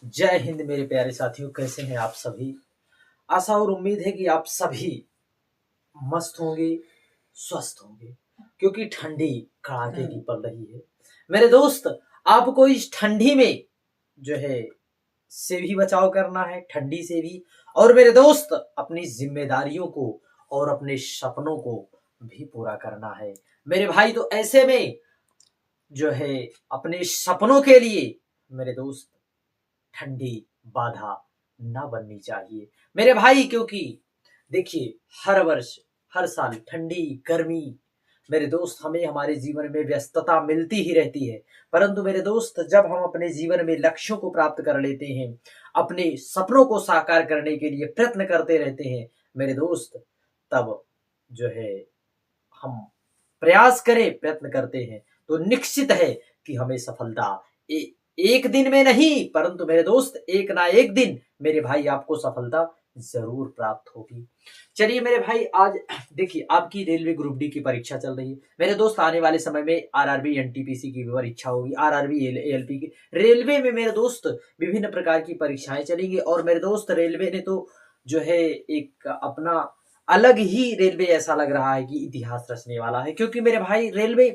जय हिंद मेरे प्यारे साथियों, कैसे हैं आप सभी। आशा और उम्मीद है कि आप सभी मस्त होंगे, स्वस्थ होंगे, क्योंकि ठंडी कड़ाके की पड़ रही है। मेरे दोस्त, आपको इस ठंडी में जो है से भी बचाव करना है, ठंडी से भी। और मेरे दोस्त, अपनी जिम्मेदारियों को और अपने सपनों को भी पूरा करना है मेरे भाई। तो ऐसे में जो है अपने सपनों के लिए मेरे दोस्त ठंडी बाधा ना बननी चाहिए मेरे भाई। क्योंकि देखिए, हर वर्ष हर साल ठंडी गर्मी मेरे दोस्त हमें हमारे जीवन में व्यस्तता मिलती ही रहती है। परंतु मेरे दोस्त, जब हम अपने जीवन में लक्ष्यों को प्राप्त कर लेते हैं, अपने सपनों को साकार करने के लिए प्रयत्न करते रहते हैं मेरे दोस्त, तब जो है हम प्रयास करें, प्रयत्न करते हैं, तो निश्चित है कि हमें सफलता एक दिन में नहीं, परंतु मेरे दोस्त एक ना एक दिन मेरे भाई आपको सफलता जरूर प्राप्त होगी। चलिए मेरे भाई, आज देखिए, आपकी रेलवे ग्रुप डी की परीक्षा चल रही है मेरे दोस्त। आने वाले समय में आरआरबी एनटीपीसी की भी परीक्षा होगी, आरआरबी एएलपी की। रेलवे में मेरे दोस्त विभिन्न प्रकार की परीक्षाएं चलेंगी। और मेरे दोस्त, रेलवे ने तो जो है एक अपना अलग ही रेलवे ऐसा लग रहा है कि इतिहास रचने वाला है। क्योंकि मेरे भाई, रेलवे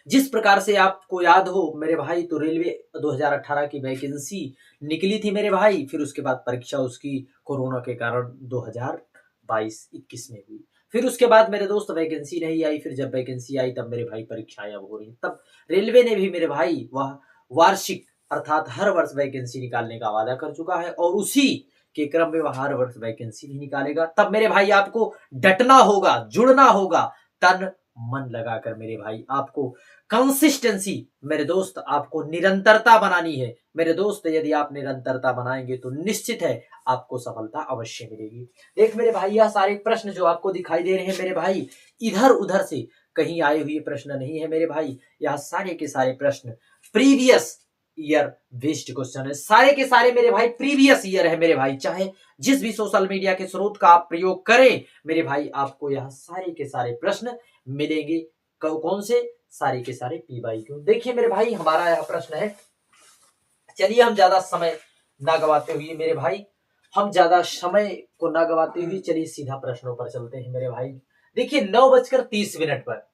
जिस प्रकार से आपको याद हो मेरे भाई, तो रेलवे 2018 की वैकेंसी निकली थी मेरे भाई। फिर उसके बाद परीक्षा उसकी कोरोना के कारण 2022-21 में हुई। फिर उसके बाद मेरे दोस्त वैकेंसी नहीं आई। फिर जब वैकेंसी आई तब मेरे भाई परीक्षाएं अब हो रही। तब रेलवे ने भी मेरे भाई वह वार्षिक अर्थात हर वर्ष वैकेंसी निकालने का वादा कर चुका है। और उसी के क्रम में वह हर वर्ष वैकेंसी भी निकालेगा। तब मेरे भाई आपको डटना होगा, जुड़ना होगा, तन मन लगाकर मेरे भाई। आपको कंसिस्टेंसी मेरे दोस्त, आपको निरंतरता बनानी है मेरे दोस्त। यदि आप निरंतरता बनाएंगे तो निश्चित है आपको सफलता अवश्य मिलेगी। देख मेरे भाई, यह सारे प्रश्न जो आपको दिखाई दे रहे हैं मेरे भाई, इधर उधर से कहीं आए हुए प्रश्न नहीं है मेरे भाई। यह सारे के सारे प्रश्न प्रीवियस ईयर बेस्ड क्वेश्चन है। सारे के सारे मेरे भाई प्रीवियस ईयर है मेरे भाई। चाहे जिस भी सोशल मीडिया के स्रोत का आप प्रयोग करें मेरे भाई, आपको यह सारे के सारे प्रश्न मिलेंगे। कौन से? सारे के सारे पी बाई क्यू। देखिए मेरे भाई, हमारा यह प्रश्न है। चलिए हम ज्यादा समय ना गवाते हुए मेरे भाई, हम ज्यादा समय को ना गवाते हुए चलिए सीधा प्रश्नों पर चलते हैं मेरे भाई। देखिए 9:30 पर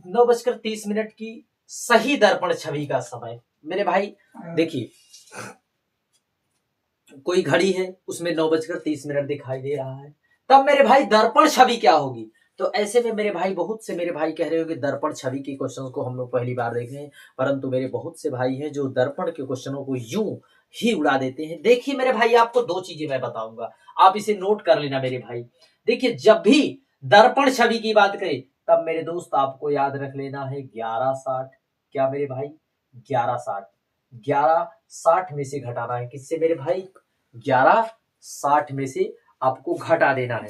9:30 की सही दर्पण छवि का समय मेरे भाई। देखिए, कोई घड़ी है, उसमें 9:30 दिखाई दे रहा है। तब मेरे भाई दर्पण छवि क्या होगी? तो ऐसे में मेरे भाई, बहुत से मेरे भाई कह रहे हो कि दर्पण छवि के क्वेश्चन को हम लोग पहली बार देख रहे हैं। परंतु मेरे बहुत से भाई हैं जो दर्पण के क्वेश्चनों को यूं ही उड़ा देते हैं। देखिए मेरे भाई, आपको दो चीजें मैं बताऊंगा, आप इसे नोट कर लेना मेरे भाई। देखिए, जब भी दर्पण छवि की बात करें, तब मेरे दोस्त आपको याद रख लेना है 1160। क्या मेरे भाई? 1160। 1160 में से घटाना है किससे मेरे भाई? 1160 में से आपको घटा देना है।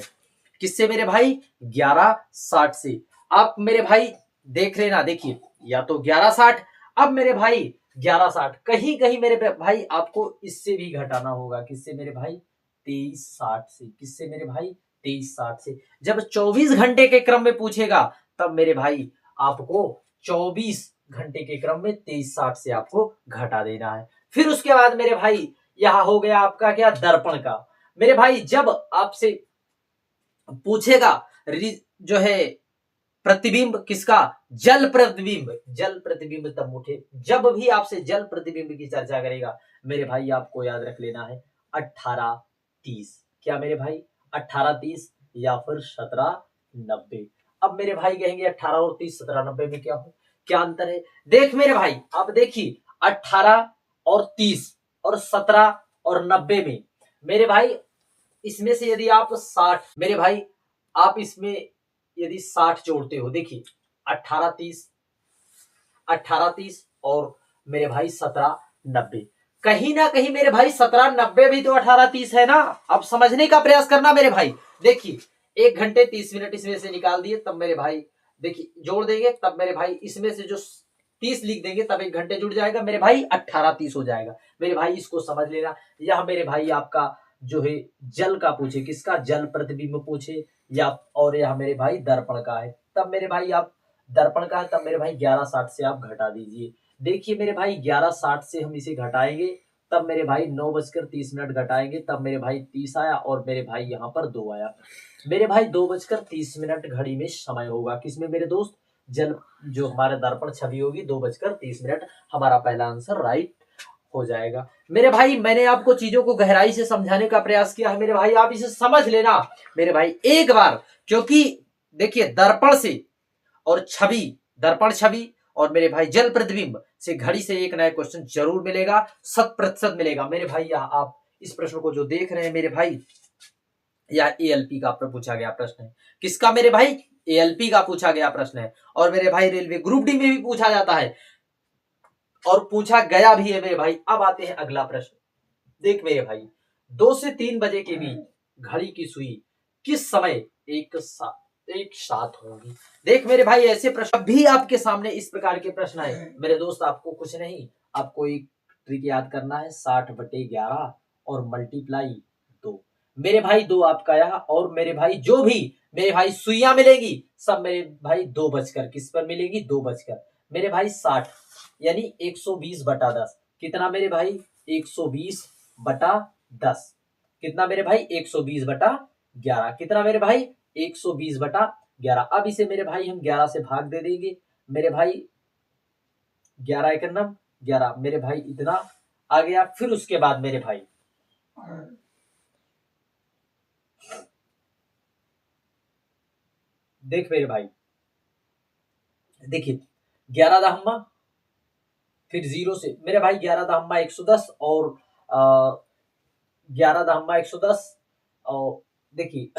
किससे मेरे भाई? 1160 से। आप मेरे भाई देख लेना, देखिए, या तो 1160, अब मेरे भाई 1160, कहीं कहीं मेरे भाई आपको इससे भी घटाना होगा। किससे मेरे भाई? 2360 से। किससे मेरे भाई? 2360 से। जब 24 घंटे के क्रम में पूछेगा, तब मेरे भाई आपको 24 घंटे के क्रम में 2360 से आपको घटा देना है। फिर उसके बाद मेरे भाई, यह हो गया आपका क्या? दर्पण का। मेरे भाई, जब आपसे पूछेगा जो है प्रतिबिंब किसका? जल प्रतिबिंब। जल प्रतिबिंब तब उठे जब भी आपसे जल प्रतिबिंब की चर्चा करेगा मेरे भाई, आपको याद रख लेना है 1830। क्या मेरे भाई? 1830 या फिर 1790। अब मेरे भाई कहेंगे 18 और 30, 1790 में क्या अंतर है? देख मेरे भाई, आप देखिए, 18 और 30 और 17 और 90 में मेरे भाई, इसमें से यदि आप 60 मेरे भाई, आप इसमें यदि 60 जोड़ते हो, देखिए 1830, 1830 और मेरे भाई 1790, कहीं ना कहीं मेरे भाई 1790 भी तो 1830 है ना। अब समझने का प्रयास करना मेरे भाई। देखिए, 1 घंटे 30 मिनट इसमें से निकाल दिए, तब मेरे भाई देखिए जोड़ देंगे, तब मेरे भाई इसमें से जो 30 लिख देंगे, तब 1 घंटे जुड़ जाएगा मेरे भाई, 1830 हो जाएगा मेरे भाई। इसको समझ लेना। यह मेरे भाई आपका जो है जल का पूछे, किसका? जल प्रतिबिंब पूछे, या और यह मेरे भाई दर्पण का है, तब मेरे भाई आप दर्पण का है, तब मेरे भाई 1160 से आप घटा दीजिए। देखिए मेरे भाई 11:60 से हम इसे घटाएंगे, तब मेरे भाई 9:30 घटाएंगे, तब मेरे भाई 30 आया, और मेरे भाई यहाँ पर 2 आया। मेरे भाई 2:30 घड़ी में समय होगा, किसमें मेरे दोस्त? जल जो हमारे दर्पण छवि होगी 2:30, हमारा पहला आंसर राइट हो जाएगा। मेरे भाई मैंने आपको चीजों को गहराई से समझाने का प्रयास किया है मेरे भाई, आप इसे समझ लेना मेरे भाई एक बार, क्योंकि देखिए दर्पण से और छवि, दर्पण छवि और मेरे भाई जल प्रतिबिंब से घड़ी से एक नया क्वेश्चन जरूर मिलेगा, 100% मिलेगा मेरे भाई। यहाँ आप इस प्रश्न को जो देख रहे हैं मेरे भाई, या एएलपी का पूछा गया प्रश्न है। किसका मेरे भाई? एएलपी का पूछा गया प्रश्न है, और मेरे भाई रेलवे ग्रुप डी में भी पूछा जाता है और पूछा गया भी है मेरे भाई। अब आते हैं अगला प्रश्न। देख मेरे भाई 2 से 3 बजे के बीच घड़ी की सुई किस समय एक साथ होगी? देख मेरे भाई ऐसे प्रश्न भी आपके सामने इस प्रकार के प्रश्न आए मेरे दोस्त, आपको कुछ नहीं, आपको एक ट्रिक याद करना है, 60/11 और मल्टीप्लाई 2। मेरे भाई 2 आपका यहाँ, और मेरे भाई जो भी मेरे भाई सुइयां मिलेंगी सब मेरे भाई 2 बजकर किस पर मिलेंगी? 2 बजकर मेरे भाई 60, यानी 120/10 कितना मेरे भाई? 120/10 कितना मेरे भाई? 120/11 कितना मेरे भाई? 120/11। अब इसे मेरे भाई हम 11 से भाग दे देंगे मेरे भाई, 11 एकम 11 मेरे भाई इतना आ गया। फिर उसके बाद मेरे भाई देख मेरे भाई, देखिए 11 दहम्मा फिर 0 से मेरे भाई 11 दहम्मा 110 और 11 दहम्मा 110 और देखिए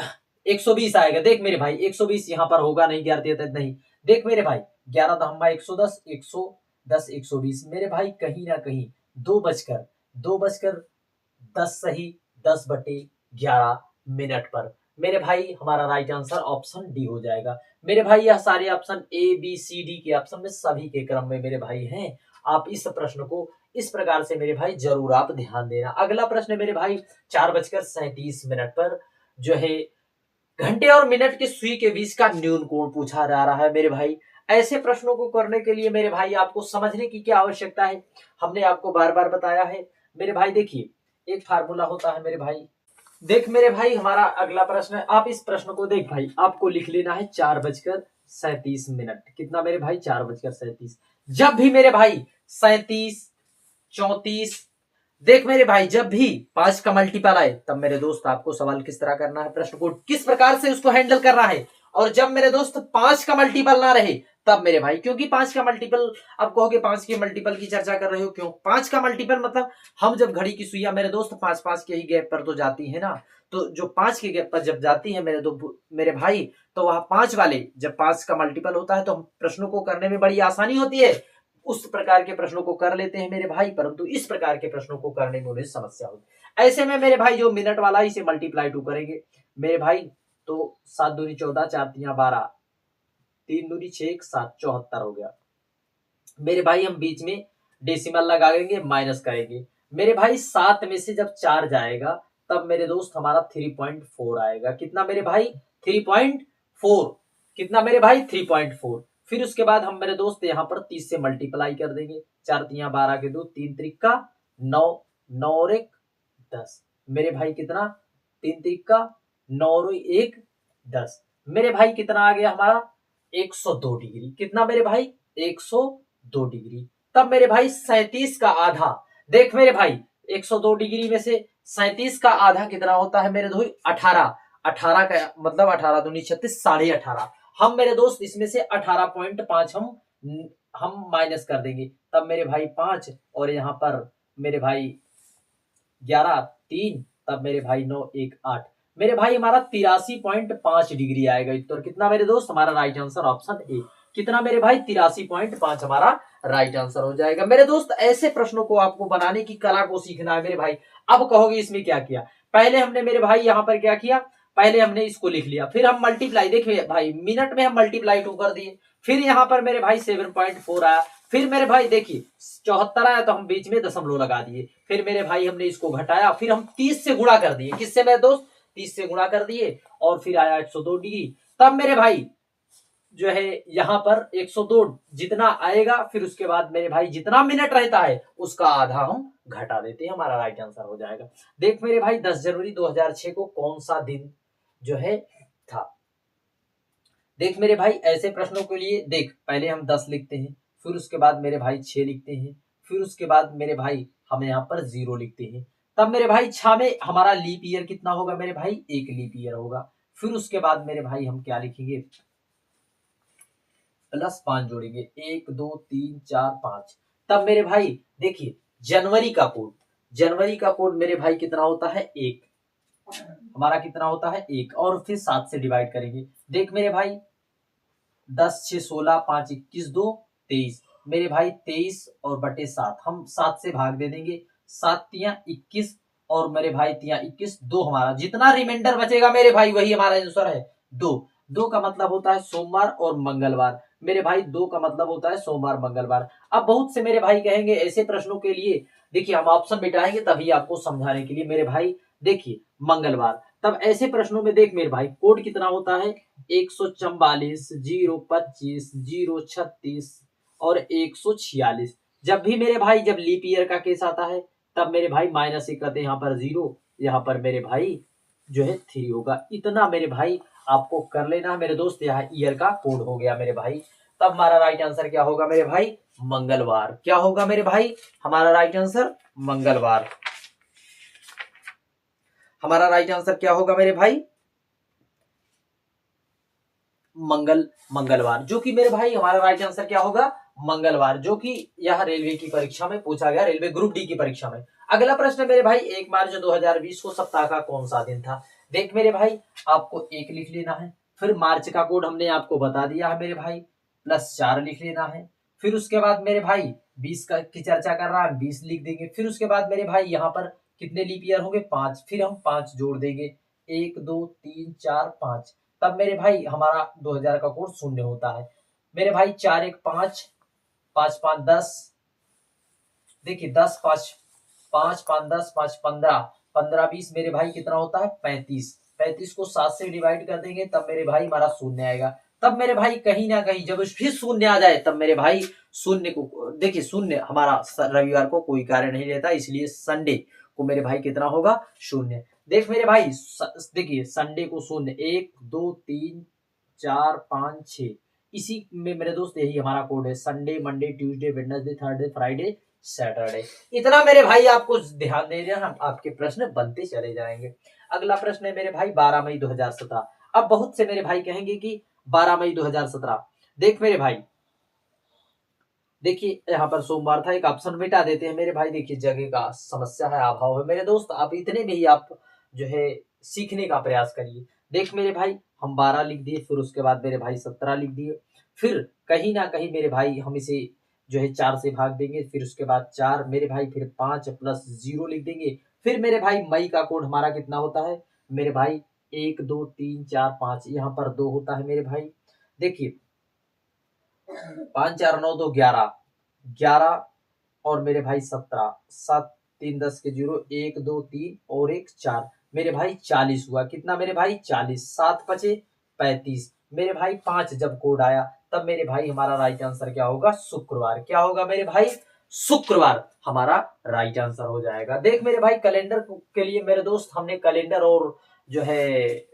120 आएगा। देख मेरे भाई 120 यहाँ पर होगा नहीं, 11 नहीं। देख मेरे भाई 11 दहम्मा 110 110 120 मेरे भाई कहीं ना कहीं 2:10 सही 10/11 पर मेरे भाई हमारा राइट आंसर ऑप्शन डी हो जाएगा। मेरे भाई यह सारे option A B C D के ऑप्शन में सभी के क्रम में मेरे भाई हैं। आप इस प्रश्न को इस प्रकार से मेरे भाई जरूर आप ध्यान देना। अगला प्रश्न मेरे भाई 4:37 पर जो है घंटे और मिनट के सुई के बीच का न्यून कोण पूछा जा रहा है मेरे भाई। ऐसे प्रश्नों को करने के लिए मेरे भाई आपको समझने की क्या आवश्यकता है, हमने आपको बार बार बताया है मेरे भाई। देखिए एक फार्मूला होता है मेरे भाई। देख मेरे भाई हमारा अगला प्रश्न है, आप इस प्रश्न को देख भाई, आपको लिख लेना है 4:37 कितना मेरे भाई? 4:37। जब भी मेरे भाई 37 34 देख मेरे भाई जब भी 5 का मल्टीपल आए तब मेरे दोस्त आपको सवाल किस तरह करना है, प्रश्न को किस प्रकार से उसको हैंडल करना है। और जब मेरे दोस्त 5 का मल्टीपल ना रहे तब मेरे भाई, क्योंकि 5 का मल्टीपल, आप कहोगे 5 के मल्टीपल की चर्चा कर रहे हो क्यों? 5 का मल्टीपल मतलब हम जब घड़ी की सुइयां मेरे दोस्त 5-5 के ही गैप पर तो जाती है ना, तो जो 5 के गैप पर जब जाती है मेरे भाई, तो वह 5 वाले जब 5 का मल्टीपल होता है तो हम प्रश्नों को करने में बड़ी आसानी होती है, उस प्रकार के प्रश्नों को कर लेते हैं मेरे भाई। परंतु इस प्रकार के प्रश्नों को करने में उन्हें समस्या होती। ऐसे में मेरे भाई जो मिनट वाला इसे मल्टीप्लाई 2 करेंगे मेरे भाई, तो 7 दूनी 14 4 तियां 12 3 दूनी 6 7 74 हो गया मेरे भाई। हम बीच में डेसिमल लगाएंगे, माइनस करेंगे मेरे भाई। 7 में से जब 4 जाएगा तब मेरे दोस्त हमारा 3.4 आएगा। कितना मेरे भाई? 3.4 कितना मेरे भाई? 3.4। फिर उसके बाद हम मेरे दोस्त यहाँ पर 30 से मल्टीप्लाई कर देंगे, 4 तियां 12 के 2 3 त्रिका 9 9 और 1 10 मेरे भाई कितना? 3 त्रिका 9 और 1 10 मेरे भाई कितना आ गया हमारा? 102 डिग्री। कितना मेरे भाई? 102 डिग्री। तब मेरे भाई 37 का आधा, देख मेरे भाई 102 डिग्री में से 37 का आधा कितना होता है मेरे दोस्त? 18। 18 का मतलब 18 दूनी 36 18.5। हम मेरे दोस्त इसमें से 18.5 हम माइनस कर देंगे, तब मेरे भाई 5 और यहाँ पर मेरे भाई 11 3 तब मेरे भाई 9 1 8 मेरे भाई हमारा 83.5 डिग्री आएगा उत्तर। कितना मेरे दोस्त? हमारा राइट आंसर ऑप्शन ए। कितना मेरे भाई? 83.5 हमारा राइट आंसर हो जाएगा मेरे दोस्त। ऐसे प्रश्नों को आपको बनाने की कला को सीखना है मेरे भाई। अब कहोगे इसमें क्या किया? पहले हमने मेरे भाई यहाँ पर क्या किया, पहले हमने इसको लिख लिया, फिर हम मल्टीप्लाई, देखिए भाई मिनट में हम मल्टीप्लाई 2 कर दिए, फिर यहाँ पर मेरे भाई 7.4 आया, फिर मेरे भाई देखिए 74 आया तो हम बीच में दशमलव लगा दिए, फिर मेरे भाई हमने इसको घटाया, फिर हम 30 से गुणा कर दिए। किससे मेरे दोस्त? 30 से गुणा कर दिए, और फिर आया 102 डिग्री। तब मेरे भाई जो है यहाँ पर 102 जितना आएगा, फिर उसके बाद मेरे भाई जितना मिनट रहता है उसका आधा हम घटा देते हैं, हमारा राइट आंसर हो जाएगा। देख मेरे भाई 10 जनवरी 2006 को कौन सा दिन जो है था। देख मेरे भाई ऐसे प्रश्नों के लिए देख पहले हम 10 लिखते हैं, फिर उसके बाद मेरे भाई 6 लिखते हैं, फिर उसके बाद मेरे भाई हम यहाँ पर 0 लिखते हैं। तब मेरे भाई 6 में हमारा लीप ईयर कितना होगा मेरे भाई, 1 लीप ईयर होगा। फिर उसके बाद मेरे भाई हम क्या लिखेंगे, +5 जोड़ेंगे, 1 2 3 4 5। तब मेरे भाई देखिए जनवरी का कोड, जनवरी का कोड मेरे भाई कितना होता है 1, हमारा कितना होता है 1, और फिर 7 से डिवाइड करेंगे। देख मेरे भाई 10 6 16 5 21 2 23, मेरे भाई 23 और बटे 7 हम 7 से भाग दे देंगे, 7 तिया 21 और मेरे भाई तिया 21, 2 हमारा जितना रिमाइंडर बचेगा मेरे भाई वही हमारा आंसर है 2। 2 का मतलब होता है सोमवार और मंगलवार, मेरे भाई 2 का मतलब होता है सोमवार मंगलवार। अब बहुत से मेरे भाई कहेंगे ऐसे प्रश्नों के लिए देखिए हम ऑप्शन मिटाएंगे तभी आपको समझाने के लिए मेरे भाई। देखिए मंगलवार, तब ऐसे प्रश्नों में देख मेरे भाई कोड कितना होता है 144 025 036 और 146। जब भी मेरे भाई जब लीप ईयर का केस आता है तब मेरे भाई -1 करते हैं, यहाँ पर 0, यहाँ पर मेरे भाई जो है 3 होगा। इतना मेरे भाई आपको कर लेना है मेरे दोस्त, यहाँ ईयर का कोड हो गया मेरे भाई। तब हमारा राइट आंसर क्या होगा मेरे भाई, मंगलवार। क्या होगा मेरे भाई, हमारा राइट आंसर मंगलवार। हमारा राइट आंसर क्या होगा मेरे भाई, मंगलवार, जो कि मेरे भाई हमारा राइट आंसर क्या होगा, मंगलवार, जो कि यह रेलवे की परीक्षा में पूछा गया, रेलवे ग्रुप डी की परीक्षा में। अगला प्रश्न मेरे भाई 1 मार्च 2020 को सप्ताह का कौन सा दिन था। देख मेरे भाई आपको 1 लिख लेना है, फिर मार्च का कोड हमने आपको बता दिया है मेरे भाई, +4 लिख लेना है। फिर उसके बाद मेरे भाई 20 की चर्चा कर रहा है, 20 लिख देंगे। फिर उसके बाद मेरे भाई यहाँ पर कितने लीप ईयर होंगे, 5, फिर हम 5 जोड़ देंगे, 1 2 3 4 5। तब मेरे भाई हमारा 2000 का कोड 0 होता है मेरे भाई। 4 1 5, 5 5 10, देखिए 10 5 5 5 10 5 15, 15 20 मेरे भाई कितना होता है 35। 35 को 7 से डिवाइड कर देंगे तब मेरे भाई हमारा 0 आएगा। तब मेरे भाई कहीं ना कहीं जब फिर 0 आ जाए तब मेरे भाई 0 को देखिए 0 हमारा रविवार को कोई कार्य नहीं रहता, इसलिए संडे को मेरे भाई कितना होगा 0। देख मेरे भाई देखिए संडे को 0 1 2 3 4 5 6, इसी में मेरे दोस्त यही हमारा कोड है, Sunday Monday Tuesday Wednesday Thursday Friday Saturday. इतना मेरे भाई आपको ध्यान दे देना, हम आपके प्रश्न बनते चले जाएंगे। अगला प्रश्न है मेरे भाई 12 मई 2017। अब बहुत से मेरे भाई कहेंगे कि 12 मई 2017, देख मेरे भाई देखिए यहाँ पर सोमवार था, एक ऑप्शन मिटा देते हैं मेरे भाई। देखिए जगह का समस्या है, अभाव है मेरे दोस्त, आप इतने में ही आप जो है सीखने का प्रयास करिए। देख मेरे भाई हम 12 लिख दिए, फिर उसके बाद मेरे भाई 17 लिख दिए, फिर कहीं ना कहीं मेरे भाई हम इसे जो है 4 से भाग देंगे, फिर उसके बाद 4 मेरे भाई, फिर 5 + 0 लिख देंगे। फिर मेरे भाई मई का कोड हमारा कितना होता है मेरे भाई, 1 2 3 4 5, यहाँ पर 2 होता है मेरे भाई। देखिए 5 4 9 2 11, 11 और मेरे भाई 17, 7 3 10 के 0, 1 2 3 और 1 4, मेरे भाई 40 हुआ। कितना मेरे भाई 40, 7 5 35 मेरे भाई। 5 जब कोड आया तब मेरे भाई हमारा राइट आंसर क्या होगा, शुक्रवार। क्या होगा मेरे भाई, शुक्रवार हमारा राइट आंसर हो जाएगा। देख मेरे भाई कैलेंडर के लिए मेरे दोस्त हमने कैलेंडर और जो है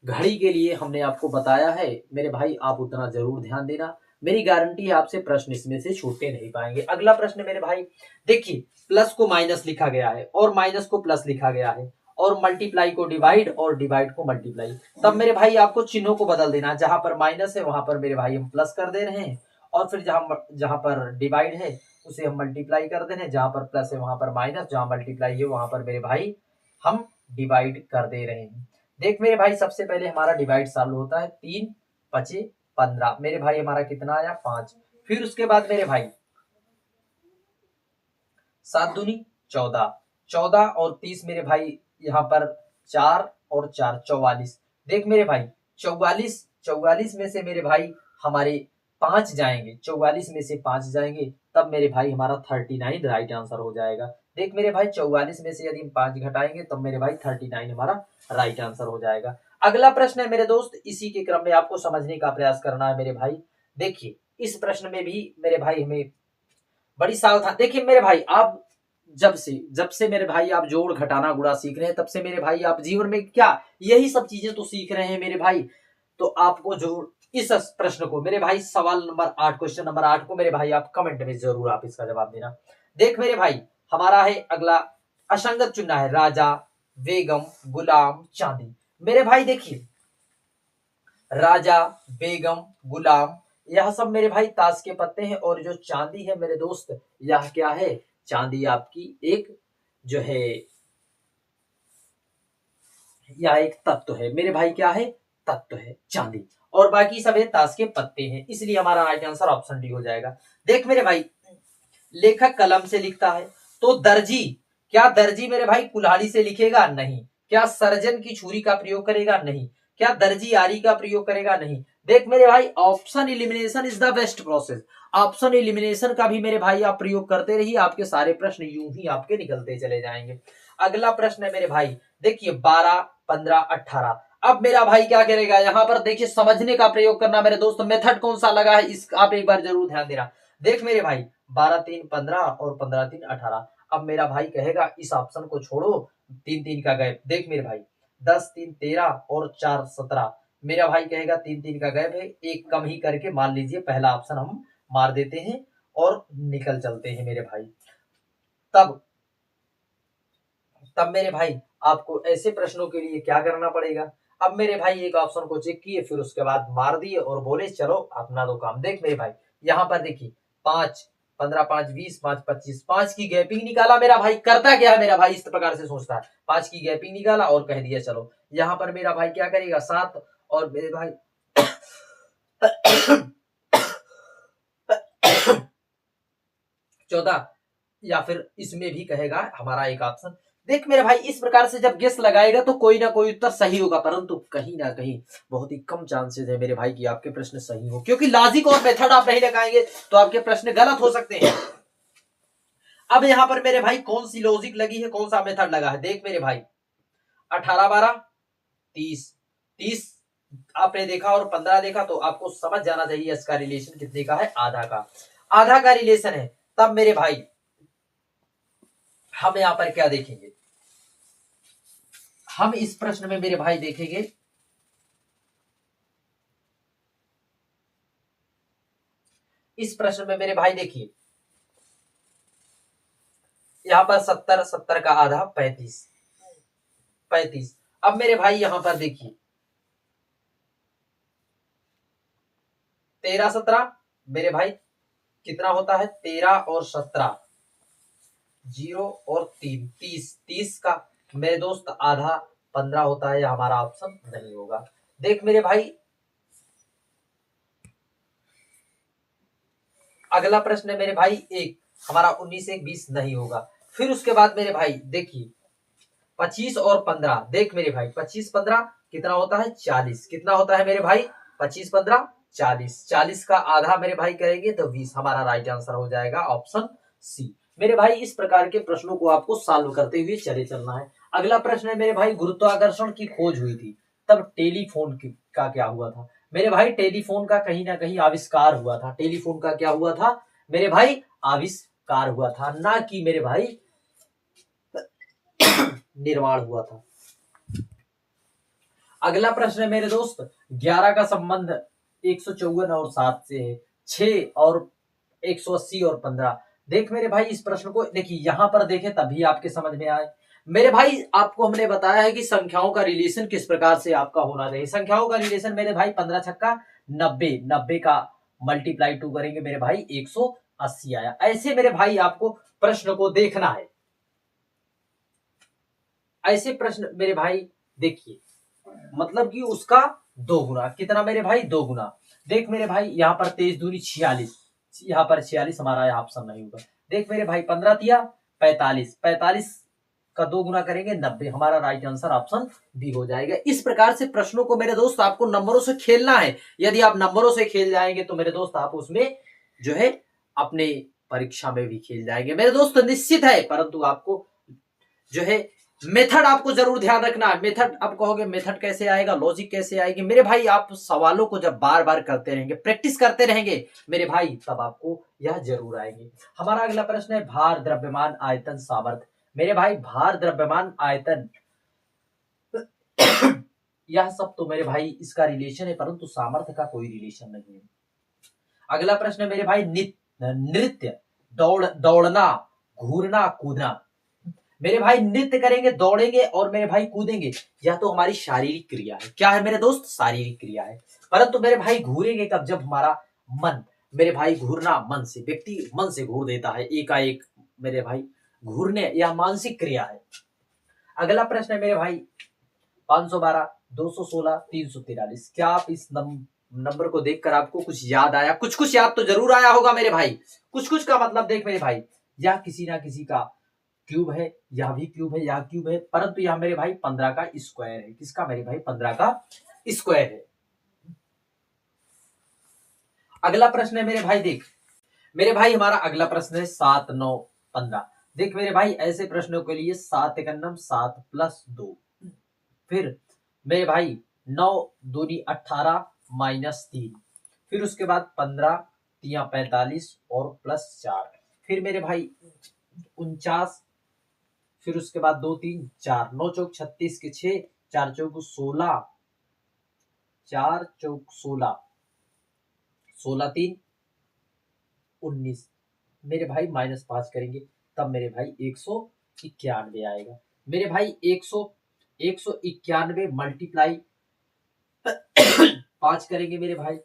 घड़ी के लिए हमने आपको बताया है मेरे भाई, आप उतना जरूर ध्यान देना, मेरी गारंटी है आपसे प्रश्न इसमें से छूटने नहीं पाएंगे। अगला प्रश्न मेरे भाई देखिए प्लस को माइनस लिखा गया है और माइनस को प्लस लिखा गया है और मल्टीप्लाई को डिवाइड और डिवाइड को मल्टीप्लाई। तब मेरे भाई आपको चिन्हों को बदल देना, जहां पर माइनस है वहां पर मेरे भाई हम प्लस कर दे रहे हैं, और फिर जहां पर डिवाइड है उसे हम मल्टीप्लाई कर दे रहे हैं, जहां पर प्लस है वहां पर माइनस, जहां मल्टीप्लाई है वहां पर मेरे भाई हम डिवाइड कर दे रहे हैं। देख मेरे भाई सबसे पहले हमारा डिवाइड चालू होता है, 3 5 15 मेरे भाई हमारा कितना आया 5। फिर उसके बाद मेरे भाई 7 दूनी 14, 14 और 30 मेरे भाई यहाँ पर 4 और 4 44। देख मेरे भाई 44 में से मेरे भाई हमारे 5 जाएंगे, 44 में से 5 जाएंगे तब मेरे भाई हमारा 39 राइट आंसर हो जाएगा। देख मेरे भाई 44 में से यदि हम 5 घटाएंगे तब मेरे भाई 39 हमारा राइट आंसर हो जाएगा। अगला प्रश्न है मेरे दोस्त, इसी के क्रम में आपको समझने का प्रयास करना है मेरे भाई। देखिए इस प्रश्न में भी मेरे भाई हमें बड़ी सावधान, देखिए मेरे भाई आप जब से मेरे भाई आप जोड़ घटाना गुणा सीख रहे हैं, तब से मेरे भाई आप जीवन में क्या यही सब चीजें तो सीख रहे हैं मेरे भाई। तो आपको जो इस प्रश्न को मेरे भाई सवाल नंबर 8, क्वेश्चन नंबर 8 को मेरे भाई आप कमेंट में जरूर आप इसका जवाब देना। देख मेरे भाई हमारा है अगला, असंगत चुनना है, राजा, बेगम, गुलाम, चांदी। मेरे भाई देखिए राजा, बेगम, गुलाम, यह सब मेरे भाई ताश के पत्ते हैं, और जो चांदी है मेरे दोस्त, यह क्या है, चांदी आपकी एक जो है, यह एक तत्व है मेरे भाई, क्या है, तत्व है चांदी, और बाकी सब है ताश के पत्ते हैं, इसलिए हमारा राइट आंसर ऑप्शन डी हो जाएगा। देख मेरे भाई लेखक कलम से लिखता है, तो दर्जी, क्या दर्जी मेरे भाई कुल्हाड़ी से लिखेगा, नहीं। क्या सर्जन की छुरी का प्रयोग करेगा, नहीं। क्या दर्जी आरी का प्रयोग करेगा, नहीं। देख मेरे भाई option elimination is the best process, option elimination का भी मेरे भाई आप प्रयोग करते रहिए, आपके सारे प्रश्न यूं ही आपके निकलते चले जाएंगे। अगला प्रश्न है मेरे भाई, देखिए 12, 15, 18। अब मेरा भाई क्या करेगा, यहाँ पर देखिए समझने का प्रयोग करना मेरे दोस्त, मेथड कौन सा लगा है इस आप एक बार जरूर ध्यान देना। देख मेरे भाई 12 3 15 और 15 3 18। अब मेरा भाई कहेगा इस ऑप्शन को छोड़ो, 3 3 का गैप। देख मेरे भाई 10 3 13 और 4 17। मेरा भाई कहेगा 3 3 का गैप है, एक कम ही करके मान लीजिए पहला ऑप्शन हम मार देते हैं और निकल चलते हैं मेरे भाई। तब तब मेरे भाई आपको ऐसे प्रश्नों के लिए क्या करना पड़ेगा, अब मेरे भाई एक ऑप्शन को चेक किए, फिर उसके बाद मार दिए और बोले चलो अपना दो काम। देख मेरे भाई यहाँ पर देखिए 5 15 5 20 5 25, 5 की गैपिंग निकाला मेरा भाई, करता क्या है मेरा भाई इस प्रकार से सोचता है, 5 की गैपिंग निकाला और कह दिया चलो। यहाँ पर मेरा भाई क्या करेगा 7, और मेरे भाई 14, या फिर इसमें भी कहेगा हमारा एक ऑप्शन। देख मेरे भाई इस प्रकार से जब गेस लगाएगा तो कोई ना कोई उत्तर सही होगा, परंतु कहीं ना कहीं बहुत ही कम चांसेस है मेरे भाई कि आपके प्रश्न सही हो, क्योंकि लॉजिक और मेथड आप नहीं लगाएंगे तो आपके प्रश्न गलत हो सकते हैं। अब यहाँ पर मेरे भाई कौन सी लॉजिक लगी है, कौन सा मेथड लगा है, देख मेरे भाई 18 12 30, 30 आपने देखा और 15 देखा, तो आपको समझ जाना चाहिए इसका रिलेशन कितने का है, आधा का, आधा का रिलेशन है। तब मेरे भाई हम यहां पर क्या देखेंगे, हम इस प्रश्न में मेरे भाई देखेंगे इस प्रश्न में मेरे भाई देखिए यहां पर 70 70 का आधा 35 35। अब मेरे भाई यहां पर देखिए 13 17 मेरे भाई कितना होता है, 13 और 17 0 और 3 30, 30 का मेरे दोस्त आधा 15 होता है, या हमारा ऑप्शन नहीं होगा। देख मेरे भाई अगला प्रश्न है मेरे भाई एक, हमारा 19 1 20 नहीं होगा। फिर उसके बाद मेरे भाई देखिए 25 और 15, देख मेरे भाई 25 15 कितना होता है 40, कितना होता है मेरे भाई 25 15 40, 40 का आधा मेरे भाई करेंगे तो 20, हमारा राइट आंसर हो जाएगा ऑप्शन सी। मेरे भाई इस प्रकार के प्रश्नों को आपको सॉल्व करते हुए चले चलना है। अगला प्रश्न है मेरे भाई, गुरुत्वाकर्षण की खोज हुई थी तब टेलीफोन का क्या हुआ था। मेरे भाई टेलीफोन का कहीं ना कहीं आविष्कार हुआ था, टेलीफोन का क्या हुआ था मेरे भाई, आविष्कार हुआ था, ना कि मेरे भाई निर्माण हुआ था। अगला प्रश्न है मेरे दोस्त, 11 का संबंध 154 और 7 से है, 6 और 180 और 15। देख मेरे भाई इस प्रश्न को देखिए यहां पर देखें तभी आपके समझ में आए। मेरे भाई आपको हमने बताया है कि संख्याओं का रिलेशन किस प्रकार से आपका होना चाहिए। संख्याओं का रिलेशन मेरे भाई 15 छक्का 90, 90 का मल्टीप्लाई 2 करेंगे मेरे भाई 180 आया। ऐसे मेरे भाई आपको प्रश्न को देखना है, ऐसे प्रश्न मेरे भाई देखिए, मतलब कि उसका 2 गुना, कितना मेरे भाई 2 गुना। देख मेरे भाई यहाँ पर 23 दूनी 46, यहाँ पर 46 हमारा ऑप्शन नहीं होगा। देख मेरे भाई 15 तिया 45, 45 का 2 गुना करेंगे 90, हमारा राइट आंसर ऑप्शन बी हो जाएगा। इस प्रकार से प्रश्नों को मेरे दोस्त आपको नंबरों से खेलना है। यदि आप नंबरों से खेल जाएंगे तो मेरे दोस्त आप उसमें जो है अपने परीक्षा में भी खेल जाएंगे मेरे दोस्त, निश्चित है, परंतु आपको जो है मेथड आपको जरूर ध्यान रखना है। मेथड आप कहोगे मेथड कैसे आएगा, लॉजिक कैसे आएगी, मेरे भाई आप सवालों को जब बार बार करते रहेंगे, प्रैक्टिस करते रहेंगे मेरे भाई, तब आपको यह जरूर आएंगे। हमारा अगला प्रश्न है भार, द्रव्यमान, आयतन, सामर्थ्य। मेरे भाई भार, द्रव्यमान, आयतन यह सब तो मेरे भाई इसका रिलेशन है, परंतु सामर्थ्य का कोई रिलेशन नहीं है। अगला प्रश्न है मेरे भाई नृत्य, दौड़ना, घूरना, कूदना। मेरे भाई नृत्य करेंगे, दौड़ेंगे और मेरे भाई कूदेंगे, यह तो हमारी शारीरिक क्रिया है। क्या है मेरे दोस्त, शारीरिक क्रिया है। परंतु मेरे भाई घूरेंगे कब, जब हमारा मन, मेरे भाई घूरना मन से, व्यक्ति मन से घूर देता है एकाएक, मेरे भाई घूरने, यह मानसिक क्रिया है। अगला प्रश्न है मेरे भाई 512, 216, 343। क्या आप इस नंबर को देखकर आपको कुछ याद आया? कुछ कुछ याद तो जरूर आया होगा मेरे भाई। कुछ कुछ का मतलब देख मेरे भाई, यह किसी ना किसी का क्यूब है, यह भी क्यूब है, यह क्यूब है, परंतु यह मेरे भाई 15 का स्क्वायर है। किसका मेरे भाई, 15 का स्क्वायर है। अगला प्रश्न है मेरे भाई, देख मेरे भाई हमारा अगला प्रश्न है 7, 9, 15। देख मेरे भाई ऐसे प्रश्नों के लिए 7 एकन्नम 7 प्लस 2, फिर मेरे भाई 9 दूनी 18 माइनस 3, फिर उसके बाद 15 तिया 45 और प्लस 4, फिर मेरे भाई 49, फिर उसके बाद 2 3 4, 9 चौक 36 के 6, 4 चौक 16, 4 चौक 16, 16 3 19, मेरे भाई माइनस 5 करेंगे तब मेरे भाई 191 आएगा। मेरे भाई 191 मल्टीप्लाई 5 करेंगे मेरे भाई,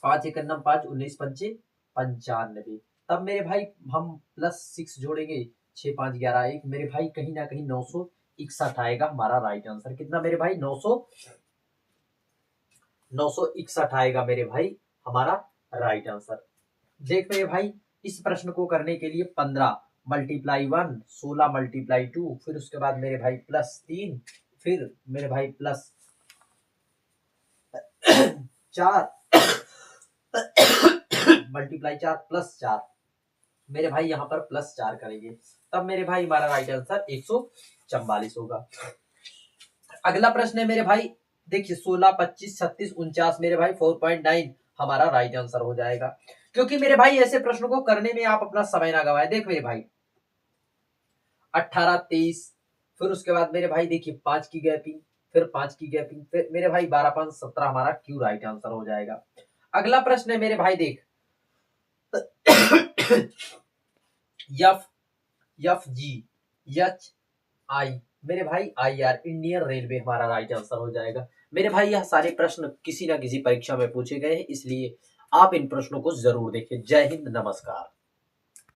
5 एकन्नम 5, 19 पंचे 95, तब मेरे भाई हम प्लस 6 जोड़ेंगे, 6 5 11 1, मेरे भाई कहीं ना कहीं 961 आएगा हमारा राइट आंसर। कितना मेरे भाई, 961 आएगा मेरे भाई हमारा राइट आंसर। देख मेरे भाई इस प्रश्न को करने के लिए 15 मल्टीप्लाई 1, 16 मल्टीप्लाई 2, फिर उसके बाद मेरे भाई प्लस 3, फिर मेरे भाई प्लस 4 मल्टीप्लाई 4 प्लस 4, मेरे भाई यहाँ पर प्लस 4 करेंगे, तब मेरे भाई हमारा राइट आंसर 144 होगा। अगला प्रश्न है मेरे भाई, देखिए 16, 25, 36, 49, मेरे भाई 4.9 हमारा राइट आंसर हो जाएगा। क्योंकि मेरे भाई ऐसे प्रश्नों को करने में आप अपना समय ना गवाए। देख मेरे भाई 18, 23, फिर उसके बाद मेरे भाई देखिए 5 की गैपिंग, फिर 5 की गैपिंग, फिर मेरे भाई 12 5 17 हमारा क्यू राइट आंसर हो जाएगा। अगला प्रश्न है मेरे भाई, देख एफ जी एच आई, मेरे भाई आई आर, इंडियन रेलवे हमारा राइट आंसर हो जाएगा। मेरे भाई यह सारे प्रश्न किसी ना किसी परीक्षा में पूछे गए हैं, इसलिए आप इन प्रश्नों को जरूर देखें। जय हिंद, नमस्कार।